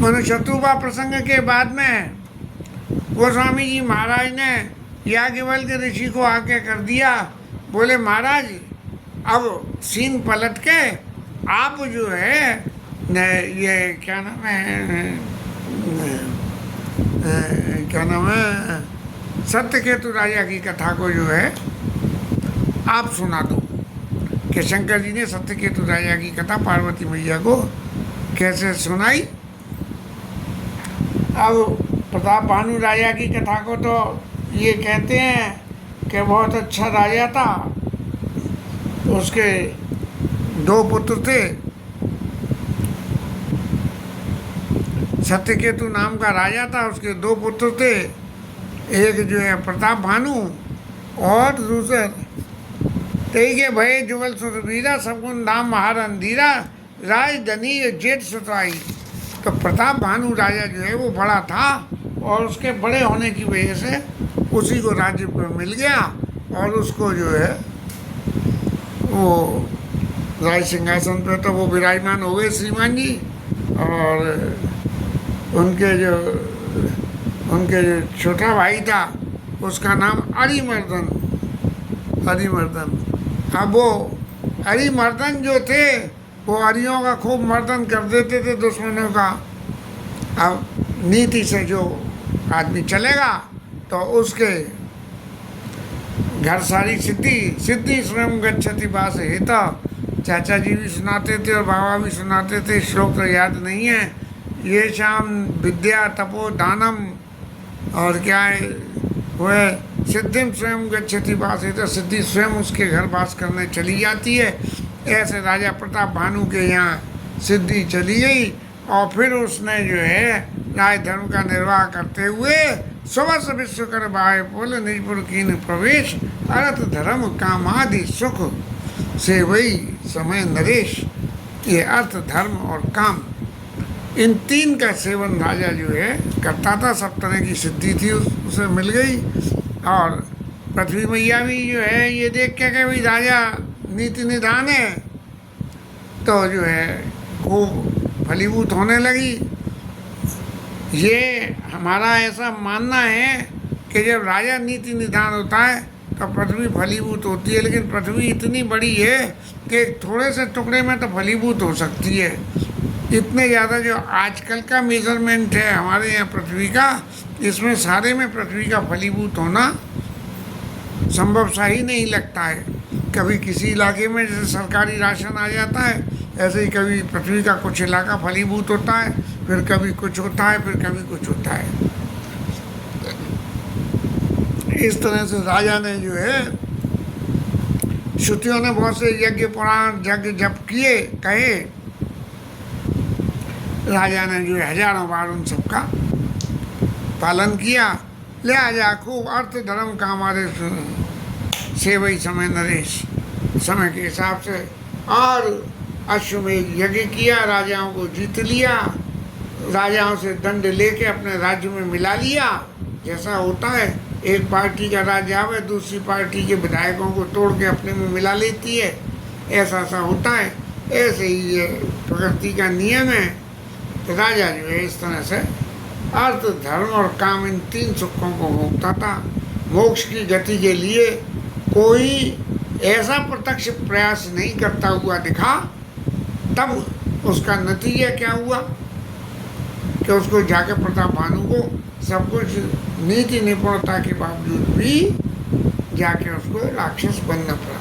मनुशत्रुपा प्रसंग के बाद में गोस्वामी जी महाराज ने याज्ञवल्क्य ऋषि को आके कर दिया। बोले महाराज अब सीन पलट के आप जो है ये क्या नाम है, क्या नाम है, सत्यकेतु राजा की कथा को जो है आप सुना दो। कि शंकर जी ने सत्यकेतु राजा की कथा पार्वती मैया को कैसे सुनाई। अब प्रताप भानु राजा की कथा को तो ये कहते हैं कि बहुत अच्छा राजा था। उसके दो पुत्र थे, सत्यकेतु नाम का राजा था, उसके दो पुत्र थे, एक जो है प्रताप भानु और दूसरे तेई के भय जुगल सुरवीरा सगुन धाम महार अंधीरा राजधनी जेठ सुताई। तो प्रताप भानु राजा जो है वो बड़ा था और उसके बड़े होने की वजह से उसी को राज्य मिल गया और उसको जो है वो राज सिंहासन पे तो वो विराजमान हो गए श्रीमान जी। और उनके जो छोटा भाई था उसका नाम अरिमर्दन। अब वो अरिमर्दन जो थे वो अरियों का खूब मर्दन कर देते थे दुश्मनों का। अब नीति से जो आदमी चलेगा तो उसके घर सारी सिद्धि स्वयं गच्छति वास हिता। चाचा जी भी सुनाते थे और बाबा भी सुनाते थे, श्लोक तो याद नहीं है। ये शाम विद्या तपो दानम और क्या है वह सिद्धिम स्वयं गच्छति वास हिता, सिद्धि स्वयं उसके घर वास करने चली जाती है। ऐसे राजा प्रताप भानु के यहाँ सिद्धि चली गई और फिर उसने जो है राज धर्म का निर्वाह करते हुए सुबह विश्व कर बाय बोले निजपुर कीन प्रवेश अर्थ धर्म कामादि सुख से वही समय नरेश। ये अर्थ धर्म और काम इन तीन का सेवन राजा जो है करता था। सब तरह की सिद्धि थी उसे मिल गई। और पृथ्वी मैया भी जो है ये देख के कि भाई राजा नीति निधान है तो जो है खूब फलीभूत होने लगी। ये हमारा ऐसा मानना है कि जब राजा नीति निधान होता है तो पृथ्वी फलीभूत होती है, लेकिन पृथ्वी इतनी बड़ी है कि थोड़े से टुकड़े में तो फलीभूत हो सकती है। इतने ज़्यादा जो आजकल का मेजरमेंट है हमारे यहाँ पृथ्वी का, इसमें सारे में पृथ्वी का फलीभूत होना संभव सा ही नहीं लगता है। कभी किसी इलाके में जैसे सरकारी राशन आ जाता है, ऐसे ही कभी पृथ्वी का कुछ इलाका फलीभूत होता है, फिर कभी कुछ होता है, फिर कभी कुछ होता है। इस तरह से राजा ने जो है श्रुतियों ने बहुत से यज्ञ पुराण यज्ञ जप किए कहे, राजा ने जो है हजारों बार उन सबका पालन किया। ले आजा खूब अर्थ धर्म का हमारे से वही समय नरेश, समय के हिसाब से। और अश्वमेध यज्ञ किया, राजाओं को जीत लिया, राजाओं से दंड लेके अपने राज्य में मिला लिया। जैसा होता है एक पार्टी का राज्य आवे दूसरी पार्टी के विधायकों को तोड़ के अपने में मिला लेती है, ऐसा होता है। ऐसे ही ये प्रकृति का नियम है। तो राजा जो है इस तरह से अर्थ धर्म और काम इन तीन सुखों को भोगता था। मोक्ष की गति के लिए कोई ऐसा प्रत्यक्ष प्रयास नहीं करता हुआ दिखा। तब उसका नतीजा क्या हुआ कि उसको जाके प्रताप भानु को सब कुछ नीति निपुणता के बावजूद भी जाके उसको राक्षस बनना पड़ा।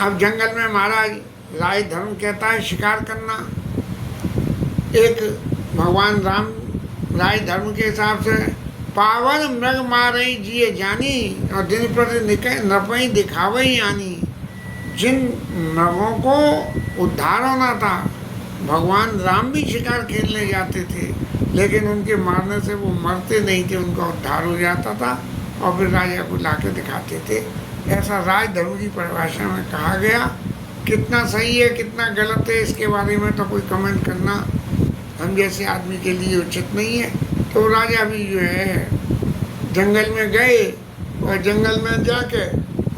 अब जंगल में महाराज राय धर्म कहता है शिकार करना। एक भगवान राम राय धर्म के हिसाब से पावन मृग मारई जिए जानी और दिन प्रति नपई दिखावई आनी। जिन मृगों को उद्धार होना था, भगवान राम भी शिकार खेलने जाते थे, लेकिन उनके मारने से वो मरते नहीं थे, उनका उद्धार हो जाता था और फिर राजा को लाके दिखाते थे। ऐसा राज धर्म की परिभाषा में कहा गया। कितना सही है कितना गलत है इसके बारे में तो कोई कमेंट करना हम जैसे आदमी के लिए उचित नहीं है। तो राजा भी जो है जंगल में गए और जंगल में जाके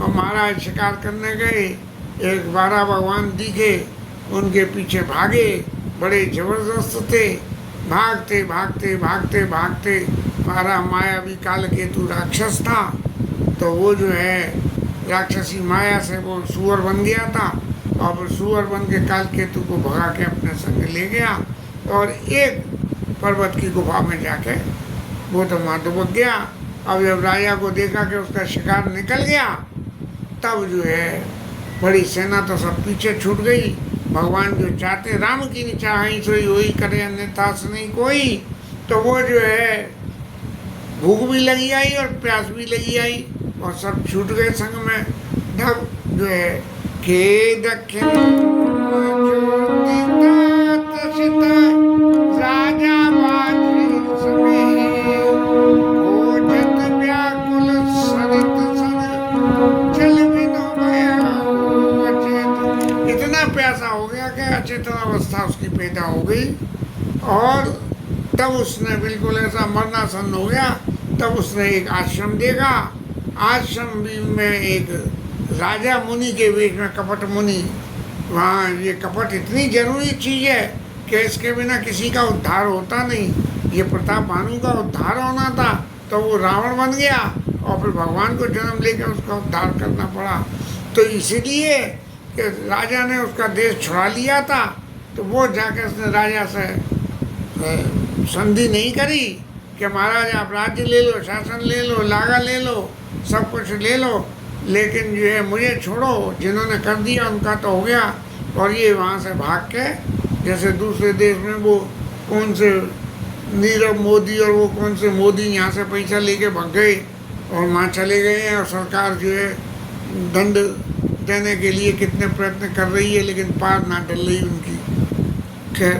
और महाराज शिकार करने गए। एक बारह भगवान दिखे उनके पीछे भागे, बड़े जबरदस्त थे। भागते भागते भागते भागते मारा मायावी काल केतु राक्षस था, तो वो जो है राक्षसी माया से वो सुअर बन गया था, और फिर सुअर बन के काल केतु को भगा के अपने संग ले गया और एक पर्वत की गुफा में जाके वो तो वहाँ दुबक गया। अब जब राजा को देखा कि उसका शिकार निकल गया, तब जो है बड़ी सेना तो सब पीछे छूट गई। भगवान जो चाहते, राम की नहीं चाही सोई वही करे अन्यथा से नहीं कोई, तो वो जो है भूख भी लगी आई और प्यास भी लगी आई और सब छूट गए संग में। तब जो है के दक्षिण राजा प्यासा हो गया कि अचेतन अवस्था उसकी पैदा हो गई। और तब उसने बिल्कुल ऐसा मरणासन हो गया। तब उसने एक आश्रम देखा। आश्रम में एक राजा मुनि के बीच में कपट मुनि, वहाँ ये कपट इतनी जरूरी चीज़ है कि इसके बिना किसी का उद्धार होता नहीं। ये प्रताप भानु का उद्धार होना था, तो वो रावण बन गया और फिर भगवान को जन्म लेकर उसका उद्धार करना पड़ा। तो इसीलिए कि राजा ने उसका देश छुड़ा लिया था, तो वो जाकर उसने राजा से संधि नहीं करी कि महाराज आप राज्य ले लो, शासन ले लो, लागा ले लो, सब कुछ ले लो, लेकिन जो है मुझे छोड़ो। जिन्होंने कर दिया उनका तो हो गया। और ये वहाँ से भाग के जैसे दूसरे देश में वो कौन से नीरव मोदी और वो कौन से मोदी यहाँ से पैसा लेके भाग गए और वहाँ चले गए हैं, और सरकार जो है दंड देने के लिए कितने प्रयत्न कर रही है, लेकिन पार ना डल रही उनकी। खैर,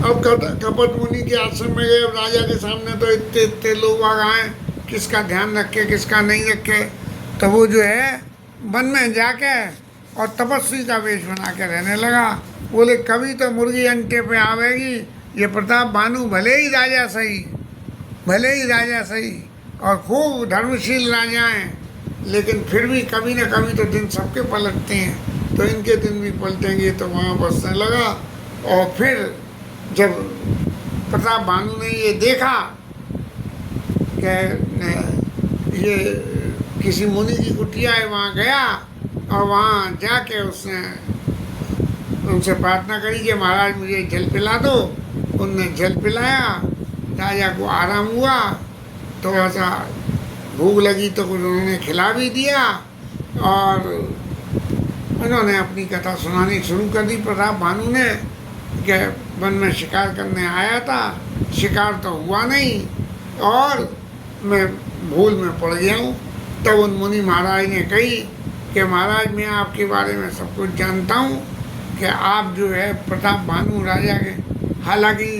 अब कपट मुनि के आश्रम में गए। अब राजा के सामने तो इतने इतने लोग आ गए, किसका ध्यान रखे किसका नहीं रखे। तो वो जो है वन में जाके और तपस्वी का वेश बना के रहने लगा। बोले कभी तो मुर्गी अंटे पे आवेगी। ये प्रताप भानु भले ही राजा सही, भले ही राजा सही और खूब धर्मशील राजा हैं, लेकिन फिर भी कभी न कभी तो दिन सबके पलटते हैं, तो इनके दिन भी पलटेंगे। तो वहाँ बसने लगा। और फिर जब प्रताप भानु ने ये देखा कि ये किसी मुनि की कुटिया है, वहाँ गया और वहाँ जाके उसने उनसे प्रार्थना करी कि महाराज मुझे जल पिला दो। उनने जल पिलाया, राजा को आराम हुआ, थोड़ा सा भूख लगी तो कुछ उन्होंने खिला भी दिया और उन्होंने अपनी कथा सुनानी शुरू कर दी। प्रताप भानु ने कि वन में शिकार करने आया था, शिकार तो हुआ नहीं और मैं भूल में पड़ गया हूँ। तब उन मुनि महाराज ने कही कि महाराज मैं आपके बारे में सब कुछ जानता हूँ कि आप जो है प्रताप भानु राजा के, हालांकि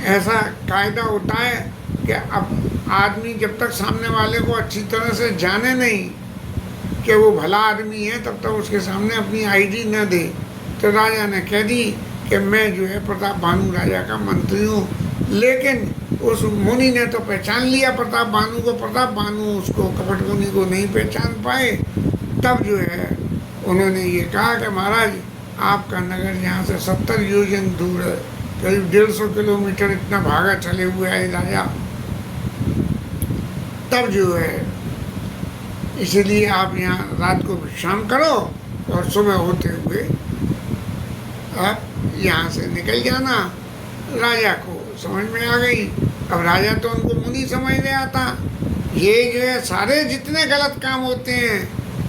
ऐसा कायदा होता है कि अब आदमी जब तक सामने वाले को अच्छी तरह से जाने नहीं कि वो भला आदमी है, तब तक उसके सामने अपनी आईडी न दे। तो राजा ने कह दी कि मैं जो है प्रताप भानु राजा का मंत्री हूँ। लेकिन उस मुनि ने तो पहचान लिया प्रताप भानु को। प्रताप भानु उसको कपट मुनि को नहीं पहचान पाए। तब जो है उन्होंने ये कहा कि महाराज आपका नगर यहाँ से 70 योजन दूर है, करीब 150 किलोमीटर इतना भागा चले हुए है राजा। तब जो है इसीलिए आप यहाँ रात को विश्राम करो और सुबह होते हुए आप यहाँ से निकल जाना। राजा को समझ में आ गई। अब राजा तो उनको मुनि समझ गया था। ये जो है सारे जितने गलत काम होते हैं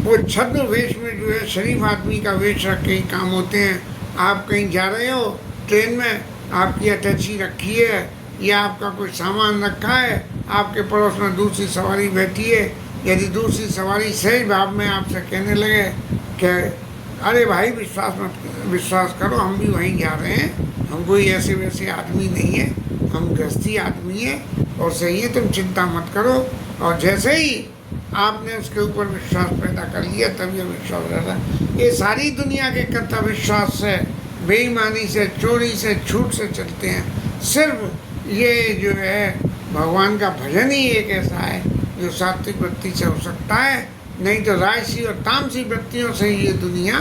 वो छद्म वेश में जो है शरीफ आदमी का वेश रख के ही काम होते हैं। आप कहीं जा रहे हो ट्रेन में, आपकी अटैची रखी है या आपका कोई सामान रखा है, आपके पड़ोस में दूसरी सवारी बैठी है, यदि दूसरी सवारी सही भाव में आपसे कहने लगे कि अरे भाई विश्वास करो हम भी वहीं जा रहे हैं, हम कोई ऐसे वैसे आदमी नहीं है, हम गृहस्थी आदमी है और सही है, तुम चिंता मत करो। और जैसे ही आपने उसके ऊपर विश्वास पैदा कर लिया तब ये विश्वास रहता है। ये सारी दुनिया के कर्ता विश्वास से, बेईमानी से, चोरी से, झूठ से चलते हैं। सिर्फ ये जो है भगवान का भजन ही एक ऐसा है जो सात्विक वृत्ति से हो सकता है। नहीं तो राजसी और तामसी व्यक्तियों से ये दुनिया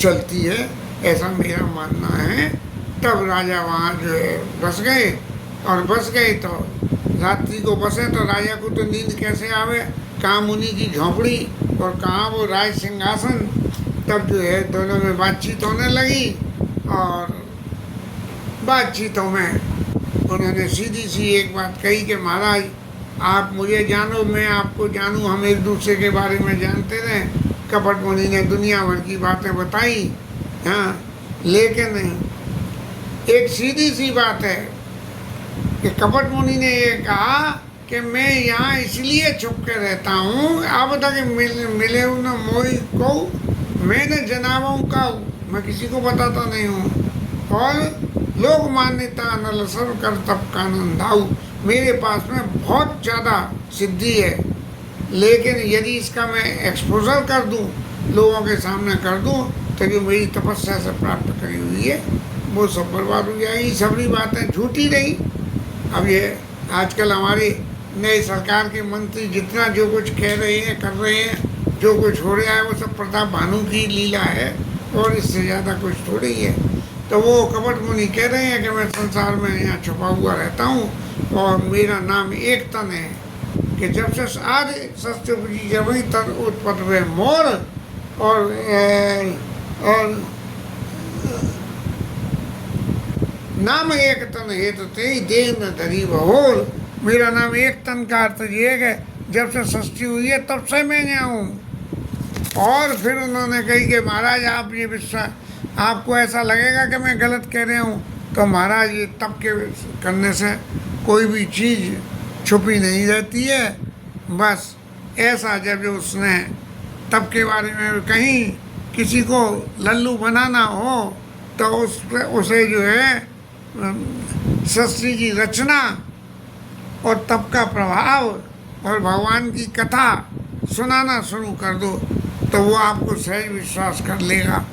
चलती है, ऐसा मेरा मानना है। तब राजा वहाँ जो है बस गए, और बस गए तो रात्रि को बसे तो राजा को तो नींद कैसे आवे, कहाँ मुनि की झोंपड़ी और कहाँ वो राज सिंहासन। तब जो है दोनों में बातचीत होने लगी, और बातचीतों में उन्होंने सीधी सी एक बात कही कि महाराज आप मुझे जानो, मैं आपको जानूं, हम एक दूसरे के बारे में जानते रहे। कपट मुनि ने दुनिया भर की बातें बताई, हाँ, लेकिन एक सीधी सी बात है कि कपट मुनि ने ये कहा कि मैं यहाँ इसलिए छुप के रहता हूँ, अब तक मिले हूँ न मोई को, मैंने जनाबों का, मैं किसी को बताता नहीं हूँ, और लोग मान्यता नल सर्व कर तब कानंदाऊ, मेरे पास में बहुत ज़्यादा सिद्धि है, लेकिन यदि इसका मैं एक्सपोजर कर दूँ, लोगों के सामने कर दूँ, तो जो मेरी तपस्या से प्राप्त करी हुई है वो सब बर्बाद हो जाएगी। सभी बातें झूठी रही। अब ये आजकल हमारी नई सरकार के मंत्री जितना जो कुछ कह रहे हैं, कर रहे हैं, जो कुछ हो रहा है वो सब प्रताप भानु की लीला है, और इससे ज़्यादा कुछ थोड़ी है। तो वो कपट मुनि कह रहे हैं कि मैं संसार में यहाँ छुपा हुआ रहता हूँ, और मेरा नाम एक तन है, कि जब से आदि सत्य उपजी जब ही तन उत्पन्न हुए मोर, और नाम एक तन हेतु ते देह न धरी बहोर, मेरा नाम एक तन का अर्थ ये है कि जब से सृष्टि हुई है तब से मैं यहाँ हूँ। और फिर उन्होंने कही कि महाराज आप ये विश्वास, आपको ऐसा लगेगा कि मैं गलत कह रहा हूँ, तो महाराज ये तप के करने से कोई भी चीज़ छुपी नहीं रहती है। बस ऐसा जब जो उसने तप के बारे में कहीं किसी को लल्लू बनाना हो, तो उसे जो है सृष्टि की रचना और तप का प्रभाव और भगवान की कथा सुनाना शुरू कर दो, तो वो आपको सहज विश्वास कर लेगा।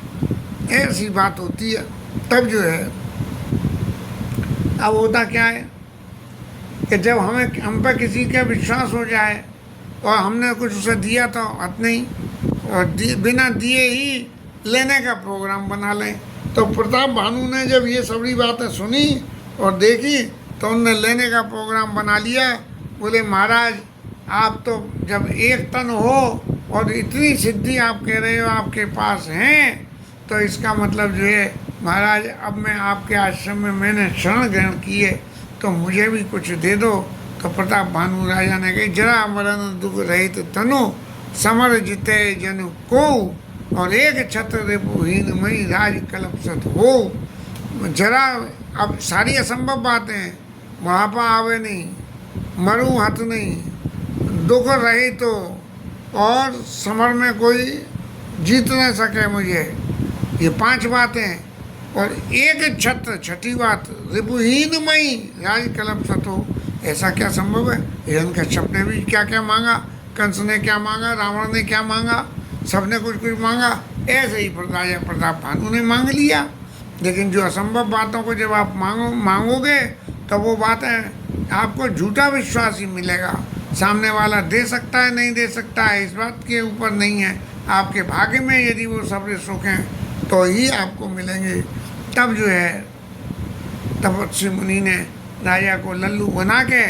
ऐसी बात होती है। तब जो है अब होता क्या है कि जब हम पर किसी का विश्वास हो जाए और हमने कुछ उसे दिया तो हत नहीं, और बिना दिए ही लेने का प्रोग्राम बना लें। तो प्रताप भानु ने जब ये सभी बातें सुनी और देखी तो उनने लेने का प्रोग्राम बना लिया। बोले महाराज आप तो जब एक तन हो और इतनी सिद्धि आप कह रहे हो आपके पास हैं, तो इसका मतलब जो है महाराज अब मैं आपके आश्रम में मैंने शरण ग्रहण की है, तो मुझे भी कुछ दे दो। तो प्रताप भानु राजा ने कही जरा मरण दुख रहित तनु समर जिते जन को, और एक छत्र रिपुहीन मई राज कलपसत हो। जरा अब सारी असंभव बातें हैं, बुढ़ापा आवे नहीं, मरूं हत नहीं, दुख रहे तो, और समर में कोई जीत न सके मुझे, ये 5 बातें। और एक छत्र, छठी बात, रिपुहीन मई राज कलपसत हो। ऐसा क्या संभव है? हिरण्यकश्यप ने भी क्या क्या मांगा, कंस ने क्या मांगा, रावण ने क्या मांगा, सबने कुछ कुछ मांगा। ऐसे ही राजा प्रताप भानु ने मांग लिया। लेकिन जो असंभव बातों को जब आप मांगोगे तो वो बातें आपको झूठा विश्वास ही मिलेगा। सामने वाला दे सकता है नहीं दे सकता है इस बात के ऊपर नहीं है, आपके भाग्य में यदि वो सब्र सुख हैं तो ही आपको मिलेंगे। तब जो है तपस्वी मुनि ने राजा को लल्लू बना के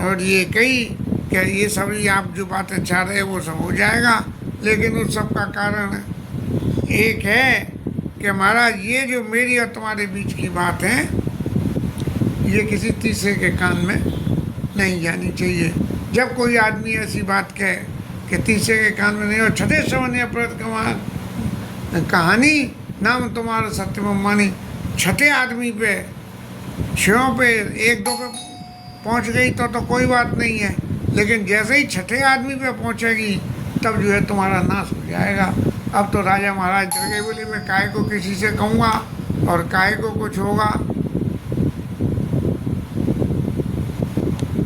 और ये कही कि ये सभी आप जो बातें चाह रहे वो सब हो जाएगा, लेकिन उस सब का कारण एक है कि महाराज ये जो मेरी और तुम्हारे बीच की बात है ये किसी तीसरे के कान में नहीं जानी चाहिए। जब कोई आदमी ऐसी बात कहे कि तीसरे के कान में नहीं, और छठे श्रवण या प्रत कहानी नाम तुम्हारा सत्यम मानी, छठे आदमी पे छयों पे एक दो पे पहुंच गई तो कोई बात नहीं है, लेकिन जैसे ही छठे आदमी पे पहुंचेगी तब जो है तुम्हारा नाश हो जाएगा। अब तो राजा महाराज डर गए, बोले मैं काय को किसी से कहूँगा और काय को कुछ होगा।